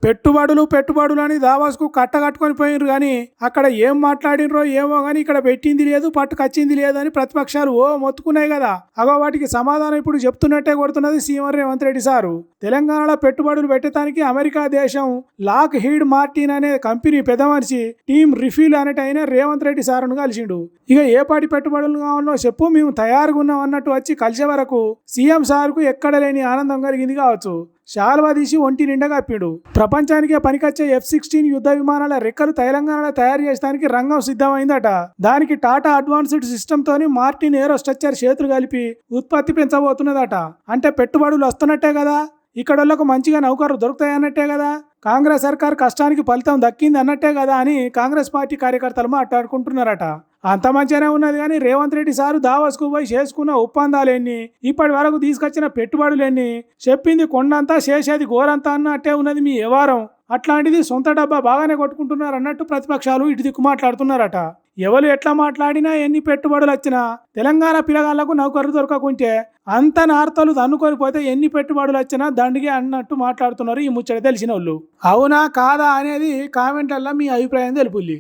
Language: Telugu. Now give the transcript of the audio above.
పెట్టుబడులు అని దావాస్కు కట్టకట్టుకొని పోయినరు కానీ అక్కడ ఏం మాట్లాడినరో ఏమో కానీ ఇక్కడ పెట్టింది లేదు పట్టుకొచ్చింది లేదు అని ప్రతిపక్షాలు మొత్తుకున్నాయి కదా. అగో వాటికి సమాధానం ఇప్పుడు చెప్తున్నట్టే కొడుతున్నది సీఎం రేవంత్ రెడ్డి సారు. తెలంగాణలో పెట్టుబడులు పెట్టడానికి అమెరికా దేశం లాక్ హీడ్ మార్టిన్ అనే కంపెనీ పెద్ద మనిషి టీమ్ రిఫిల్ అనేటైన రేవంత్ రెడ్డి సారును కలిసిండు. ఇక ఏ పాటి పెట్టుబడులు కావాలో చెప్పు, మేము తయారుగా ఉన్నాం అన్నట్టు వచ్చి కలిసే వరకు సీఎం సార్కు ఎక్కడ లేని ఆనందం కలిగింది కావచ్చు. శాల్వా తీసి ఒంటి నిండా కప్పిడు. ప్రపంచానికే పనికొచ్చే F-16 యుద్ధ విమానాల రెక్కలు తెలంగాణలో తయారు చేయడానికి రంగం సిద్ధమైందట. దానికి టాటా అడ్వాన్స్డ్ సిస్టమ్ తోని మార్టిన్ ఏరో స్ట్రక్చర్ చేతులు కలిపి ఉత్పత్తి పెంచబోతున్నదట. అంటే పెట్టుబడులు వస్తున్నట్టే కదా, ఇక్కడోళ్లకు మంచిగా నౌకర్లు దొరుకుతాయన్నట్టే కదా, కాంగ్రెస్ సర్కార్ కష్టానికి ఫలితం దక్కింది అన్నట్టే కదా అని కాంగ్రెస్ పార్టీ కార్యకర్తలు మాట్లాడుకుంటున్నారట. అంత మంచిగానే ఉన్నది కానీ రేవంత్ రెడ్డి సారు దావోస్కు పోయి చేసుకున్న ఒప్పందాలెన్ని, ఇప్పటి వరకు తీసుకొచ్చిన పెట్టుబడులెన్ని, చెప్పింది కొండంతా చేసేది గోరంతా అన్నట్టే ఉన్నది మీ వ్యవహారం. అట్లాంటిది సొంత డబ్బా బాగానే కొట్టుకుంటున్నారు అన్నట్టు ప్రతిపక్షాలు ఇటు దిక్కు మాట్లాడుతున్నారట. ఎవరు ఎట్లా మాట్లాడినా ఎన్ని పెట్టుబడులు వచ్చినా తెలంగాణ పిల్లగాళ్లకు నౌకర్లు దొరకకుంటే అంత నార్తలు దన్నుకొని పోతే ఎన్ని పెట్టుబడులు వచ్చినా దండిగే అన్నట్టు మాట్లాడుతున్నారు ఈ ముచ్చట తెలిసిన వాళ్ళు. అవునా కాదా అనేది కామెంట్లలో మీ అభిప్రాయం తెలుపుల్లి.